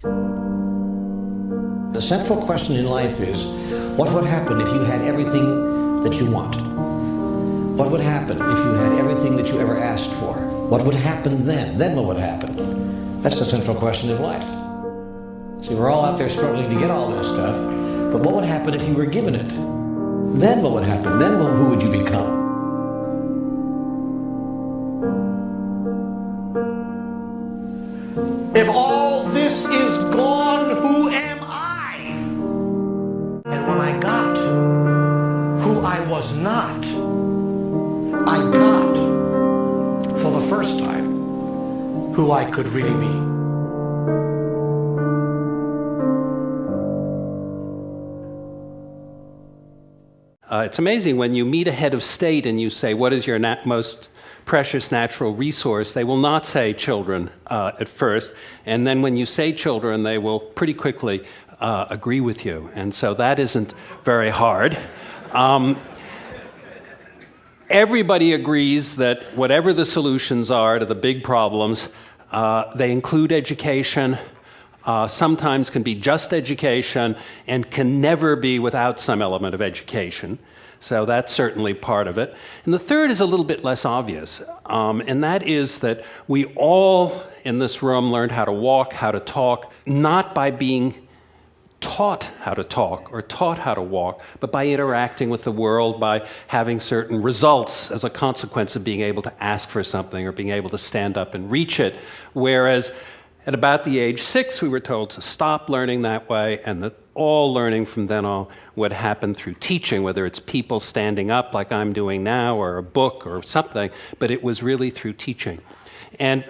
The central question in life is, what would happen if you had everything that you want? What would happen if you had everything that you ever asked for? What would happen then? Then what would happen? That's the central question in life. See, we're all out there struggling to get all this stuff, but what would happen if you were given it? Then what would happen? Then who would you become? If all this is gone, who am I? And when I got who I was not, I got, for the first time, who I could really be. It's amazing when you meet a head of state and you say, what is your most precious natural resource? They will not say children at first, and then when you say children, they will pretty quickly agree with you. And so that isn't very hard. Everybody agrees that whatever the solutions are to the big problems, they include education, sometimes can be just education, and can never be without some element of education. So that's certainly part of it. And the third is a little bit less obvious, and that is that we all in this room learned how to walk, how to talk, not by being taught how to talk or taught how to walk, but by interacting with the world, by having certain results as a consequence of being able to ask for something or being able to stand up and reach it. Whereas at about the age 6, we were told to stop learning that way, and that all learning from then on would happen through teaching, whether it's people standing up like I'm doing now, or a book or something, but it was really through teaching. And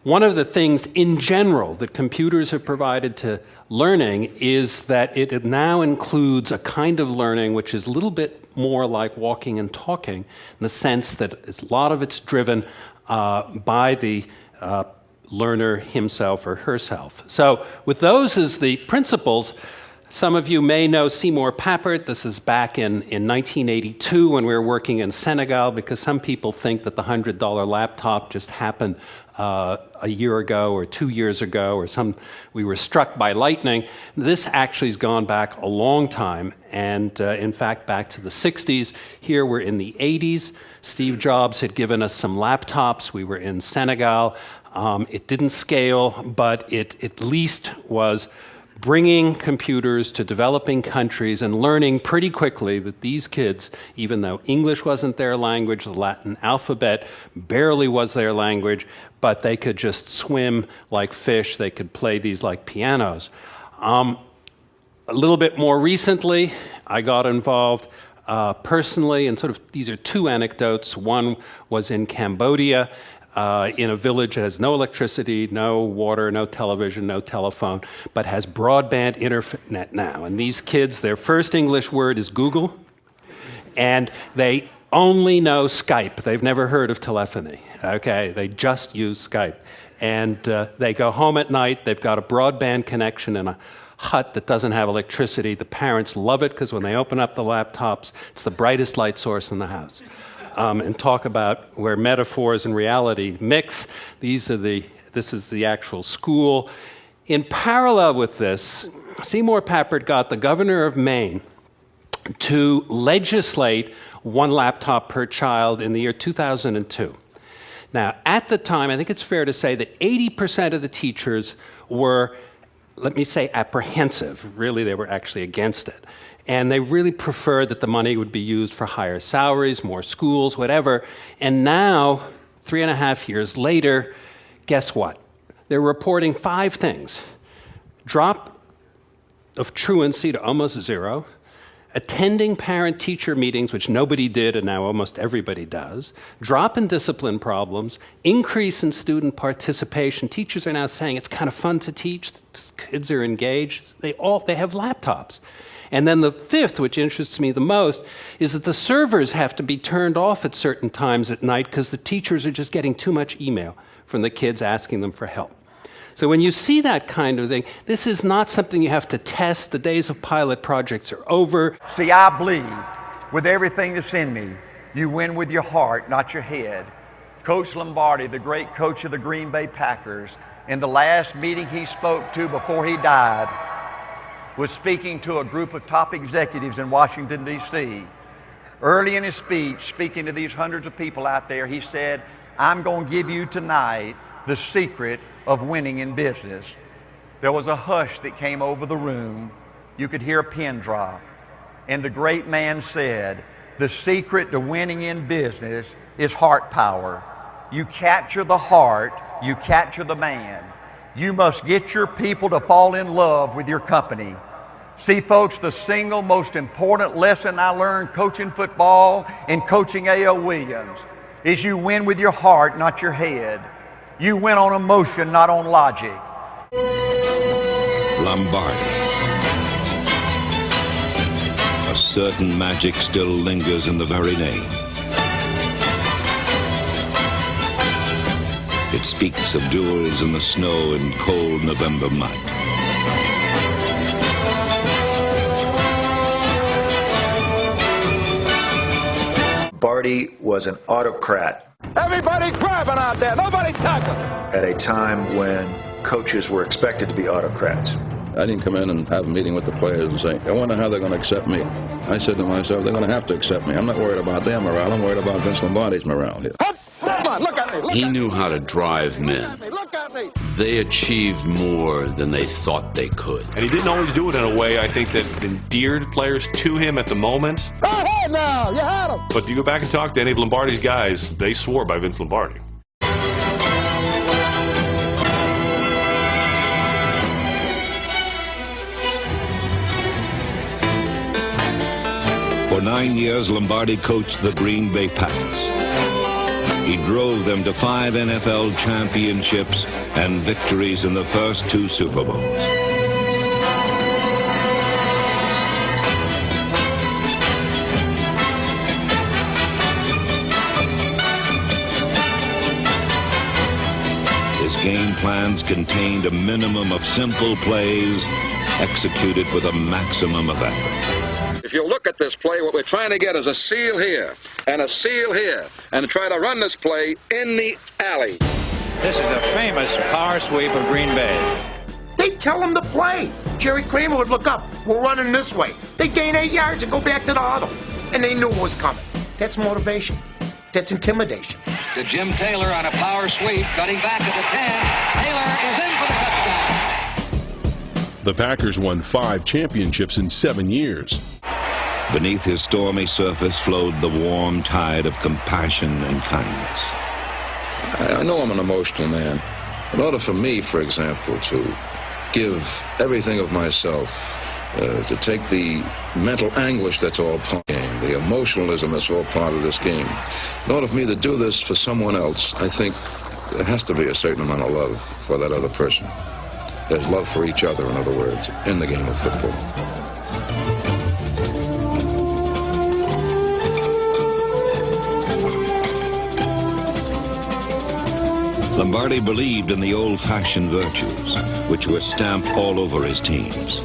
one of the things in general that computers have provided to learning is that it now includes a kind of learning which is a little bit more like walking and talking, in the sense that a lot of it's driven by the learner himself or herself. So with those as the principles, some of you may know Seymour Papert. This is back in 1982 when we were working in Senegal, because some people think that the $100 laptop just happened a year ago or 2 years ago, or we were struck by lightning. This actually has gone back a long time, and in fact back to the 60s. Here we're in the 80s. Steve Jobs had given us some laptops. We were in Senegal. It didn't scale, but it at least was bringing computers to developing countries and learning pretty quickly that these kids, even though English wasn't their language, the Latin alphabet barely was their language, but they could just swim like fish, they could play these like pianos. A little bit more recently, I got involved personally, and sort of these are two anecdotes. One was in Cambodia, in a village that has no electricity, no water, no television, no telephone, but has broadband internet now. And these kids, their first English word is Google, and they only know Skype. They've never heard of telephony, okay? They just use Skype. And they go home at night, they've got a broadband connection in a hut that doesn't have electricity. The parents love it because when they open up the laptops, it's the brightest light source in the house. And talk about where metaphors and reality mix. This is the actual school. In parallel with this, Seymour Papert got the governor of Maine to legislate one laptop per child in the year 2002. Now, at the time, I think it's fair to say that 80% of the teachers were, let me say, apprehensive. Really, they were actually against it. And they really preferred that the money would be used for higher salaries, more schools, whatever. And now, 3.5 years later, guess what? They're reporting 5 things. Drop of truancy to almost zero, attending parent-teacher meetings, which nobody did and now almost everybody does, drop in discipline problems, increase in student participation. Teachers are now saying it's kind of fun to teach, kids are engaged, they have laptops. And then the 5th, which interests me the most, is that the servers have to be turned off at certain times at night because the teachers are just getting too much email from the kids asking them for help. So when you see that kind of thing, this is not something you have to test. The days of pilot projects are over. See, I believe with everything that's in me, you win with your heart, not your head. Coach Lombardi, the great coach of the Green Bay Packers, in the last meeting he spoke to before he died, was speaking to a group of top executives in Washington, D.C. Early in his speech, speaking to these hundreds of people out there, he said, "I'm going to give you tonight the secret of winning in business." There was a hush that came over the room. You could hear a pin drop. And the great man said, "The secret to winning in business is heart power. You capture the heart, you capture the man. You must get your people to fall in love with your company." See, folks, the single most important lesson I learned coaching football and coaching A.O. Williams is you win with your heart, not your head. You win on emotion, not on logic. Lombardi. A certain magic still lingers in the very name. It speaks of duels in the snow and cold November mud. Lombardi was an autocrat. Everybody grabbing out there, nobody tackling. At a time when coaches were expected to be autocrats. I didn't come in and have a meeting with the players and say, I wonder how they're going to accept me. I said to myself, they're going to have to accept me. I'm not worried about their morale. I'm worried about Vince Lombardi's morale here. Come on, look at me. He knew how to drive men. Look at me. They achieved more than they thought they could. And he didn't always do it in a way, I think, that endeared players to him at the moment. Go ahead now, you had him. But you go back and talk to any of Lombardi's guys, they swore by Vince Lombardi. For 9 years, Lombardi coached the Green Bay Packers. He drove them to 5 NFL championships and victories in the first 2 Super Bowls. His game plans contained a minimum of simple plays executed with a maximum of effort. If you look at this play, what we're trying to get is a seal here and a seal here and try to run this play in the alley. This is a famous power sweep of Green Bay. They'd tell him to play. Jerry Kramer would look up. We're running this way. They'd gain 8 yards and go back to the huddle. And they knew it was coming. That's motivation. That's intimidation. To Jim Taylor on a power sweep, cutting back to the 10. Taylor is in for the touchdown. The Packers won 5 championships in 7 years. Beneath his stormy surface flowed the warm tide of compassion and kindness. I know I'm an emotional man. In order for me, for example, to give everything of myself, to take the mental anguish that's all part of the game, the emotionalism that's all part of this game, in order for me to do this for someone else, I think there has to be a certain amount of love for that other person. There's love for each other, in other words, in the game of football. Lombardi believed in the old-fashioned virtues, which were stamped all over his teams.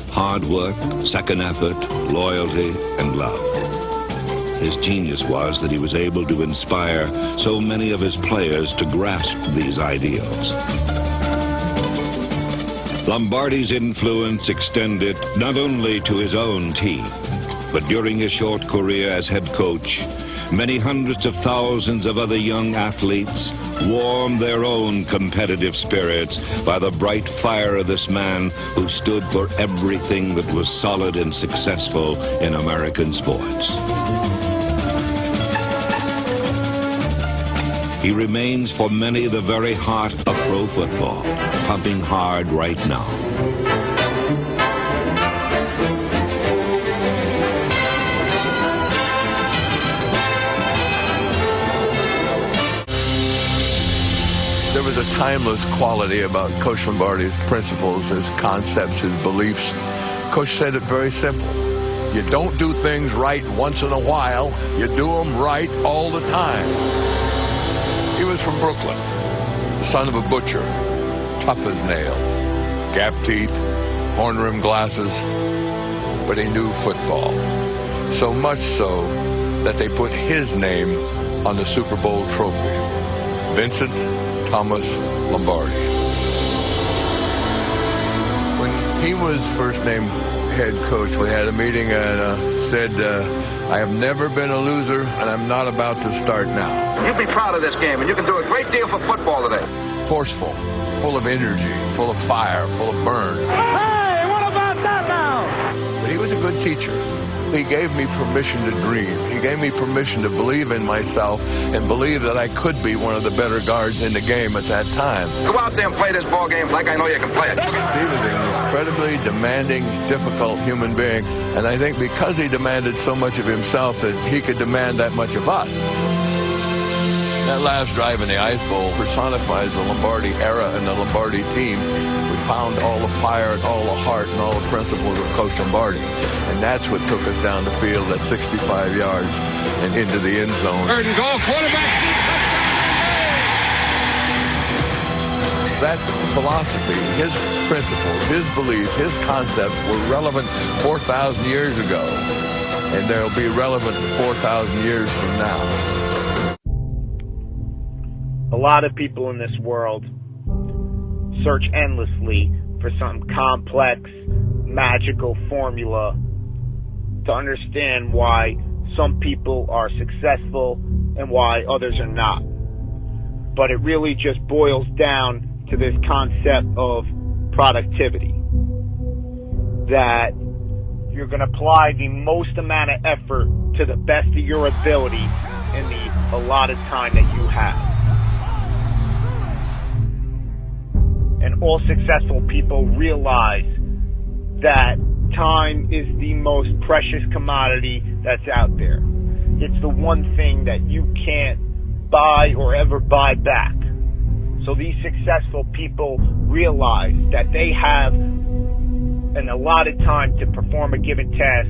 Hard work, second effort, loyalty, and love. His genius was that he was able to inspire so many of his players to grasp these ideals. Lombardi's influence extended not only to his own team, but during his short career as head coach, many hundreds of thousands of other young athletes warmed their own competitive spirits by the bright fire of this man who stood for everything that was solid and successful in American sports. He remains for many the very heart of pro football, pumping hard right now. There was a timeless quality about Coach Lombardi's principles, his concepts, his beliefs. Coach said it very simple. You don't do things right once in a while, you do them right all the time. He was from Brooklyn, the son of a butcher, tough as nails, gap teeth, horn-rimmed glasses, but he knew football. So much so that they put his name on the Super Bowl trophy. Vincent Thomas Lombardi. When he was first named head coach, we had a meeting and said, I have never been a loser, and I'm not about to start now. You'll be proud of this game, and you can do a great deal for football today. Forceful, full of energy, full of fire, full of burn. Hey, what about that now? But he was a good teacher. He gave me permission to dream. He gave me permission to believe in myself and believe that I could be one of the better guards in the game at that time. Go out there and play this ball game like I know you can play it. He was an incredibly demanding, difficult human being, and I think because he demanded so much of himself that he could demand that much of us. That last drive in the Ice Bowl personifies the Lombardi era and the Lombardi team. We found all the fire and all the heart and all the principles of Coach Lombardi. And that's what took us down the field at 65 yards and into the end zone. Third and goal, quarterback. That philosophy, his principles, his beliefs, his concepts were relevant 4,000 years ago. And they'll be relevant 4,000 years from now. A lot of people in this world search endlessly for some complex, magical formula to understand why some people are successful and why others are not. But it really just boils down to this concept of productivity. That you're going to apply the most amount of effort to the best of your ability in the allotted time that you have. And all successful people realize that time is the most precious commodity that's out there. It's the one thing that you can't buy or ever buy back. So these successful people realize that they have an allotted time to perform a given task,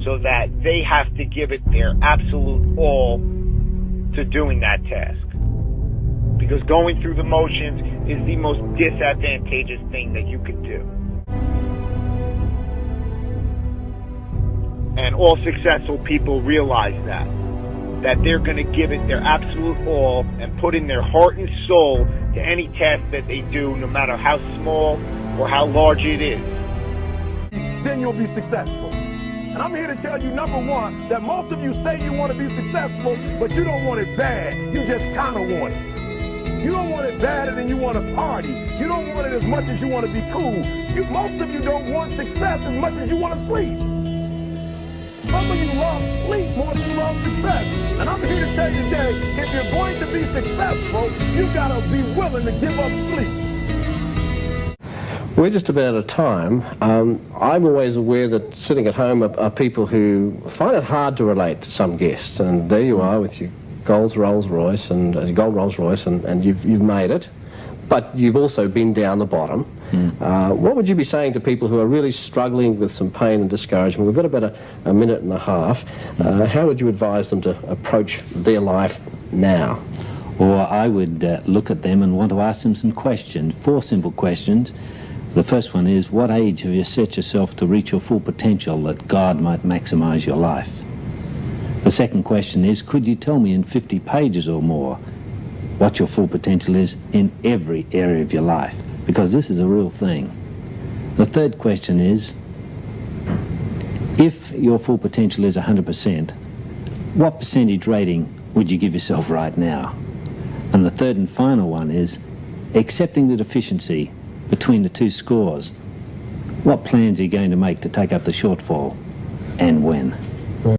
so that they have to give it their absolute all to doing that task. Because going through the motions is the most disadvantageous thing that you could do. And all successful people realize that they're going to give it their absolute all and put in their heart and soul to any task that they do, no matter how small or how large it is. Then you'll be successful. And I'm here to tell you, number one, that most of you say you want to be successful, but you don't want it bad. You just kind of want it. You don't want it badder than you want to party. You don't want it as much as you want to be cool. Most of you don't want success as much as you want to sleep. Some of you love sleep more than you love success. And I'm here to tell you today, if you're going to be successful, you got to be willing to give up sleep. We're just about out of time. I'm always aware that sitting at home are people who find it hard to relate to some guests. And there you are with your gold Rolls Royce, and you've made it, but you've also been down the bottom. What would you be saying to people who are really struggling with some pain and discouragement? We've got about a minute and a half. How would you advise them to approach their life now? Or I would look at them and want to ask them some questions, 4 simple questions. The first one is, what age have you set yourself to reach your full potential that God might maximize your life? The second question is, could you tell me in 50 pages or more what your full potential is in every area of your life? Because this is a real thing. The third question is, if your full potential is 100%, what percentage rating would you give yourself right now? And the third and final one is, accepting the deficiency between the 2 scores, what plans are you going to make to take up the shortfall, and when?